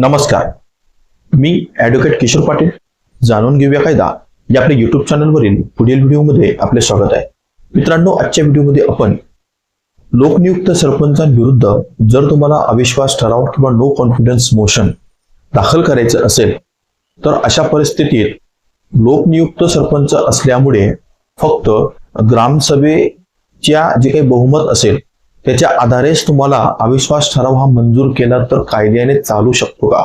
नमस्कार, मी ॲडव्होकेट किशोर पाटील. जाणून घेऊया कायदा या आपल्या युट्यूब चॅनलवरील पुढील व्हिडिओमध्ये आपले स्वागत आहे. मित्रांनो, आजच्या व्हिडिओमध्ये आपण लोकनियुक्त सरपंचांविरुद्ध जर तुम्हाला अविश्वास ठराव किंवा नो कॉन्फिडन्स मोशन दाखल करायचं असेल तर अशा परिस्थितीत लोकनियुक्त सरपंच असल्यामुळे फक्त ग्रामसभेच्या जे काही बहुमत असेल त्याच्या आधारेच तुम्हाला अविश्वास ठराव हा मंजूर केला तर कायद्याने चालू शकतो का,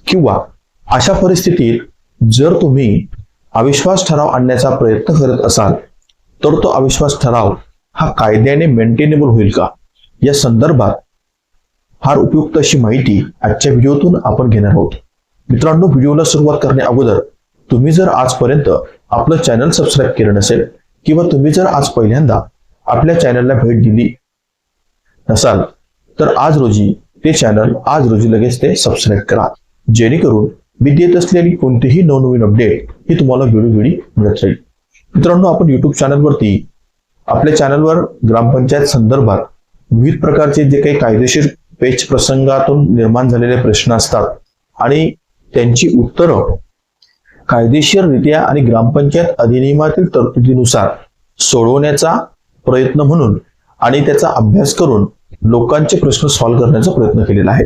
किंवा अशा परिस्थितीत जर तुम्ही अविश्वास ठराव आणण्याचा प्रयत्न करत असाल तर तो अविश्वास ठराव हा कायद्याने मेंटेनेबल होईल का, या संदर्भात फार उपयुक्त अशी माहिती आजच्या व्हिडिओतून आपण घेणार आहोत. मित्रांनो, व्हिडिओला सुरुवात करण्या अगोदर तुम्ही जर आजपर्यंत आपलं चॅनल सबस्क्राईब केलं नसेल किंवा तुम्ही जर आज पहिल्यांदा आपल्या चॅनलला भेट दिली नसाल तर आज रोजी लगेच ते सबस्क्राईब करा, जेणेकरून मी देत असलेली कोणतीही नवनवीन अपडेट ही तुम्हाला वेळोवेळी मिळत राहील. मित्रांनो, आपण युट्यूब चॅनलवरती आपल्या चॅनलवर ग्रामपंचायत संदर्भात विविध प्रकारचे जे काही कायदेशीर पेच प्रसंगातून निर्माण झालेले प्रश्न असतात आणि त्यांची उत्तरं कायदेशीररित्या आणि ग्रामपंचायत अधिनियमातील तरतुदीनुसार सोडवण्याचा प्रयत्न म्हणून आणि त्याचा अभ्यास करून लोकांचे प्रश्न सॉल्व्ह करण्याचा प्रयत्न केलेला आहे.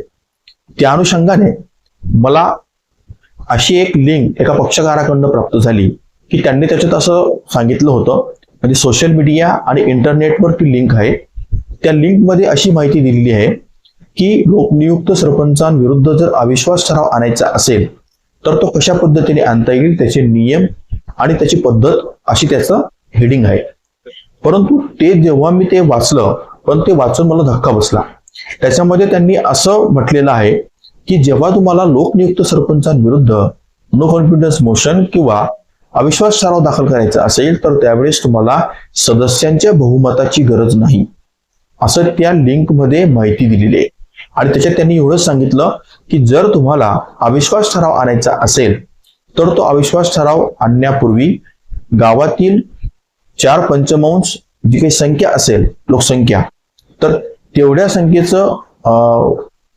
त्या अनुषंगाने मला अशी एक लिंक एका पक्षकाराकडून प्राप्त झाली की त्यांनी त्याच्यात असं सांगितलं होतं, म्हणजे सोशल मीडिया आणि इंटरनेटवर ती लिंक आहे. त्या लिंकमध्ये अशी माहिती दिलेली आहे की लोकनियुक्त सरपंचांविरुद्ध जर अविश्वास ठराव आणायचा असेल तर तो कशा पद्धतीने आणता येईल, त्याचे नियम आणि त्याची पद्धत अशी त्याचं हेडिंग आहे. परंतु ते जेव्हा मी ते वाचलं पण ते वाचून मला धक्का बसला. त्याच्यामध्ये त्यांनी असं म्हटलेलं आहे की जेव्हा तुम्हाला लोकनियुक्त सरपंचांविरुद्ध नो कॉन्फिडन्स मोशन किंवा अविश्वास ठराव दाखल करायचा असेल तर त्यावेळेस तुम्हाला सदस्यांच्या बहुमताची गरज नाही, असं त्या लिंकमध्ये माहिती दिलेली आहे. आणि त्याच्यात त्यांनी एवढंच सांगितलं की जर तुम्हाला अविश्वास ठराव आणायचा असेल तर तो अविश्वास ठराव आणण्यापूर्वी गावातील 4/5 जी काही संख्या असेल, लोकसंख्या, तर तेवढ्या संख्येचं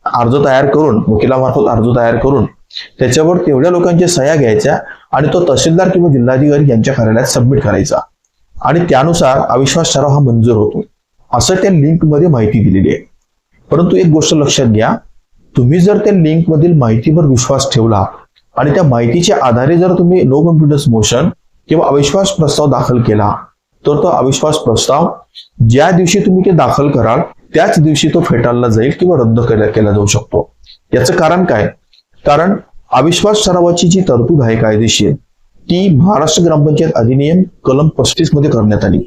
अर्ज तयार करून, वकिलामार्फत अर्ज तयार करून त्याच्यावर तेवढ्या लोकांच्या सह्या घ्यायच्या आणि तो तहसीलदार किंवा जिल्हाधिकारी यांच्या कार्यालयात सबमिट करायचा आणि त्यानुसार अविश्वास ठराव हा मंजूर होतो, असं त्या लिंकमध्ये माहिती दिलेली आहे. परंतु एक गोष्ट लक्षात घ्या, तुम्ही जर त्या लिंकमधील माहितीवर विश्वास ठेवला आणि त्या माहितीच्या आधारे जर तुम्ही नो कॉन्फिडन्स मोशन किंवा अविश्वास प्रस्ताव दाखल केला तर तो अविश्वास प्रस्ताव ज्या दिवशी तुम्ही ते दाखल कराल त्याच दिवशी तो फेटाळला जाईल किंवा रद्द केला जाऊ शकतो. याचं कारण काय? कारण अविश्वास ठरावाची जी तरतूद आहे कायदेशीर, ती महाराष्ट्र ग्रामपंचायत अधिनियम कलम 35 मध्ये करण्यात आली.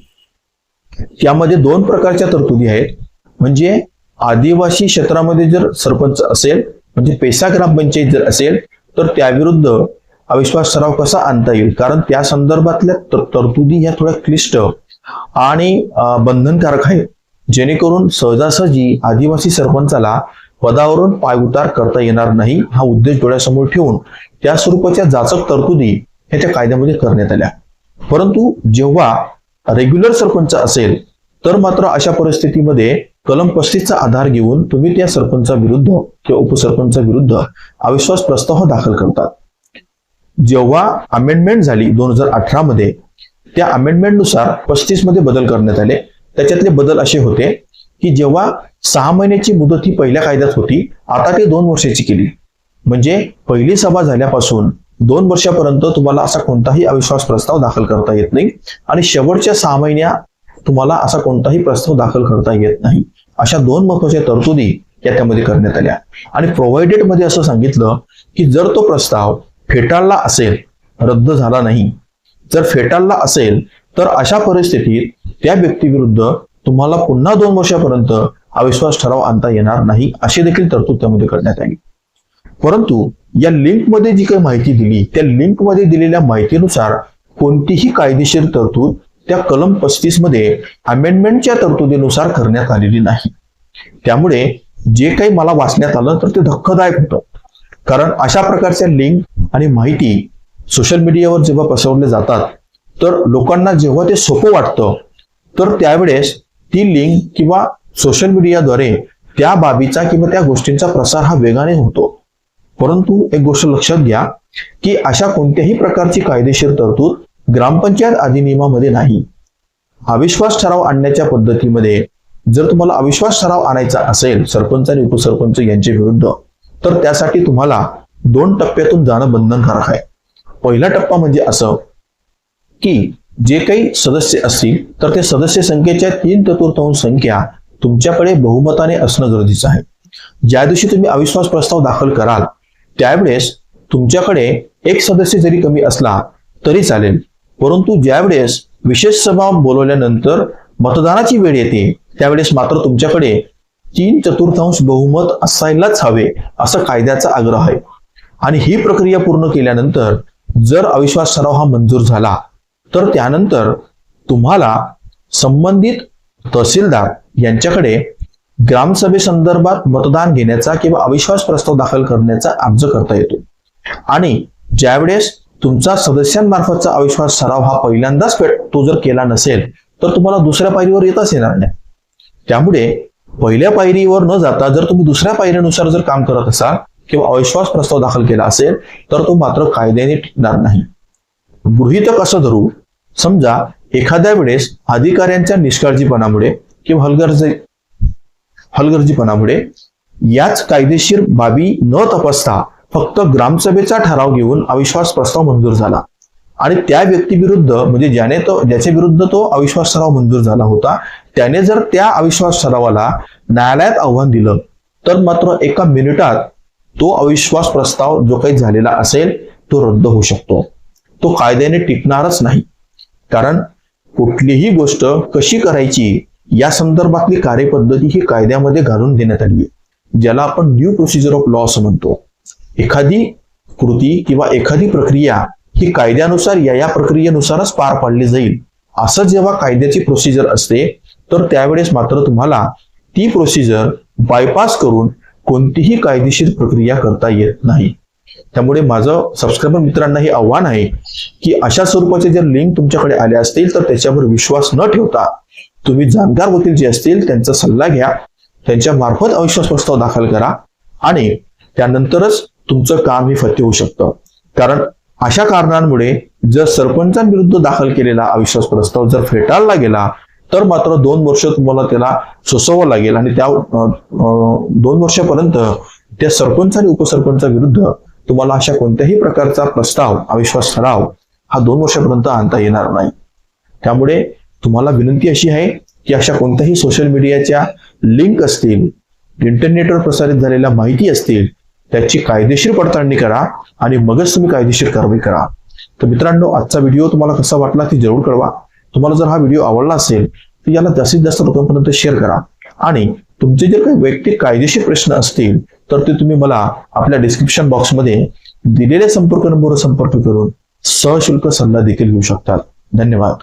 त्यामध्ये 2 प्रकारच्या तरतुदी आहेत. म्हणजे आदिवासी क्षेत्रामध्ये जर सरपंच असेल, म्हणजे पेसा ग्रामपंचायत जर असेल तर त्याविरुद्ध अविश्वास ठराव कसा आणता येईल, कारण त्या संदर्भातल्या तरतुदी ह्या थोड्या क्लिष्ट आणि बंधनकारक आहेत, जेणेकरून सहजासहजी आदिवासी सरपंचाला पदावरून पायउतार करता येणार नाही हा उद्देश डोळ्यासमोर ठेवून त्या स्वरूपाच्या जाचक तरतुदी हे त्या कायद्यामध्ये करण्यात आल्या. परंतु जेव्हा रेग्युलर सरपंच असेल तर मात्र अशा परिस्थितीमध्ये कलम 35चा आधार घेऊन तुम्ही त्या सरपंचाविरुद्ध किंवा उपसरपंचाविरुद्ध अविश्वास प्रस्ताव दाखल करतात. जेव्हा अमेंडमेंट झाली 2018 मध्ये, त्या अमेंडमेंटनुसार 35 मध्ये बदल करण्यात आले. त्याच्यातले बदल असे होते की जेव्हा 6 महिन्याची मुदत ही पहिल्या कायद्यात होती, आता ते 2 वर्षाची केली. म्हणजे पहिली सभा झाल्यापासून 2 वर्षापर्यंत तुम्हाला असा कोणताही अविश्वास प्रस्ताव दाखल करता येत नाही आणि शेवटच्या 6 महिन्यात तुम्हाला असा कोणताही प्रस्ताव दाखल करता येत नाही. अशा 2 महत्वाच्या तरतुदी त्यामध्ये करण्यात आल्या. आणि प्रोव्हाइडेड मध्ये असं सांगितलं की जर तो प्रस्ताव फेटाळला असेल, रद्द झाला नाही, जर फेटाळला असेल तर अशा परिस्थितीत त्या व्यक्तीविरुद्ध तुम्हाला पुन्हा 2 वर्षापर्यंत अविश्वास ठराव आणता येणार नाही, अशी देखील तरतूद त्यामध्ये करण्यात आली. परंतु या लिंकमध्ये जी काही माहिती दिली, त्या लिंकमध्ये दिलेल्या माहितीनुसार कोणतीही कायदेशीर तरतूद त्या कलम 35 मध्ये अमेंडमेंटच्या तरतुदीनुसार करण्यात आलेली नाही. त्यामुळे जे काही मला वाचण्यात आलं तर ते धक्कादायक होतं. कारण अशा प्रकारच्या लिंक आणि माहिती सोशल मीडियावर जेव्हा पसरवले जातात तर लोकांना जेव्हा ते सोपं वाटतं तर त्यावेळेस ती लिंक किंवा सोशल मीडियाद्वारे त्या बाबीचा किंवा त्या गोष्टींचा प्रसार हा वेगाने होतो. परंतु एक गोष्ट लक्षात घ्या की अशा कोणत्याही प्रकारची कायदेशीर तरतूद ग्रामपंचायत अधिनियमामध्ये नाही. अविश्वास ठराव आणण्याच्या पद्धतीमध्ये जर तुम्हाला अविश्वास ठराव आणायचा असेल सरपंच आणि उपसरपंच यांच्या विरुद्ध, तर त्यासाठी तुम्हाला 2 टप्प्यातून जाणं बंधनकारक आहे. पहिला टप्पा म्हणजे असं की जे काही सदस्य असतील तर ते सदस्य संख्येच्या 3/4 संख्या तुमच्याकडे बहुमताने असणं गरजेचं आहे. ज्या दिवशी तुम्ही अविश्वास प्रस्ताव दाखल कराल त्यावेळेस तुमच्याकडे एक सदस्य जरी कमी असला तरी चालेल, परंतु ज्यावेळेस विशेष सभा बोलवल्यानंतर मतदानाची वेळ येते त्यावेळेस मात्र तुमच्याकडे 3/4 बहुमत असायलाच हवे असं कायद्याचा आग्रह आहे. आणि ही प्रक्रिया पूर्ण केल्यानंतर जर अविश्वास ठराव हा मंजूर झाला तर त्यानंतर तुम्हाला संबंधित तहसीलदार यांच्याकडे ग्रामसभेसंदर्भात मतदान घेण्याचा किंवा अविश्वास प्रस्ताव दाखल करण्याचा अर्ज करता येतो. आणि ज्यावेळेस तुमचा सदस्यांमार्फतचा अविश्वास ठराव हा पहिल्यांदाच तो जर केला नसेल तर तुम्हाला दुसऱ्या पायरीवर येताच येणार नाही. त्यामुळे पहिल्या पायरीवर न जाता जर तुम्ही दुसऱ्या पायरीनुसार जर काम करत असाल किंवा अविश्वास प्रस्ताव दाखल केला असेल तर तो मात्र कायद्याने टिकणार नाही. गृहीतक असं धरू, समजा एखाद्या वेळेस अधिकाऱ्यांच्या निष्काळजीपणामुळे किंवा हलगर्जीपणामुळे याच कायदेशीर बाबी न तपासता फक्त ग्रामसभेचा ठराव घेऊन अविश्वास प्रस्ताव मंजूर झाला आणि त्या व्यक्तीविरुद्ध म्हणजे ज्याच्या विरुद्ध तो अविश्वास ठराव मंजूर झाला होता त्याने जर त्या अविश्वास ठरावाला न्यायालयात आव्हान दिलं तर मात्र एका मिनिटात तो अविश्वास प्रस्ताव जो काही झालेला असेल तो रद्द होऊ शकतो. तो कायद्याने टिकणारच नाही. कारण कुठलीही गोष्ट कशी करायची या संदर्भातली कार्यपद्धती ही कायद्यामध्ये घालून देण्यात आली आहे, ज्याला आपण ड्यू प्रोसिजर ऑफ लॉ असं म्हणतो. एखादी कृती किंवा एखादी प्रक्रिया ही कायद्यानुसार या प्रक्रियेनुसारच पार पाडली जाईल असं जेव्हा कायद्याची प्रोसिजर असते तर त्यावेळेस मात्र तुम्हाला ती प्रोसिजर बायपास करून कोणतीही कायदेशीर प्रक्रिया करता येत नाही. त्यामुळे माझं सबस्क्रायबर मित्रांनाही आव्हान आहे की अशा स्वरूपाचे जर लिंक तुमच्याकडे आले असतील तर त्याच्यावर विश्वास न ठेवता तुम्ही जाणकार वकील जे असतील त्यांचा सल्ला घ्या, त्यांच्या मार्फत अविश्वास प्रस्ताव दाखल करा आणि त्यानंतरच तुमचं काम हे फत्ते होऊ शकतं. कारण अशा कारणांमुळे जर सरपंचांविरुद्ध दाखल केलेला अविश्वास प्रस्ताव जर फेटाळला गेला तर मात्र 2 वर्ष तुम्हाला त्याला सोसवावं लागेल आणि त्या 2 वर्षापर्यंत त्या सरपंच आणि उपसरपंचाविरुद्ध तुम्हाला अशा कोणत्याही प्रकारचा प्रस्ताव अविश्वास ठराव हा 2 वर्षापर्यंत आणता येणार नाही. त्यामुळे तुम्हाला विनंती अशी आहे की अशा कोणत्याही सोशल मीडियाच्या लिंक असतील, इंटरनेटवर प्रसारित झालेल्या माहिती असतील त्याची कायदेशीर पडताळणी करा आणि मगच तुम्ही कायदेशीर कारवाई करा. तर मित्रांनो, आजचा व्हिडिओ तुम्हाला कसा वाटला ती जरूर कळवा. तुम्हाला जर हा व्हिडिओ आवडला असेल तर याला जास्तीत जास्त लोकांपर्यंत शेअर करा आणि तुमचे जर काही वैयक्तिक कायदेशीर प्रश्न असतील तर ते तुम्ही मला आपल्या डिस्क्रिप्शन बॉक्समध्ये दिलेल्या संपर्क नंबरवर संपर्क करून सशुल्क सल्ला देखील घेऊ शकतात. धन्यवाद.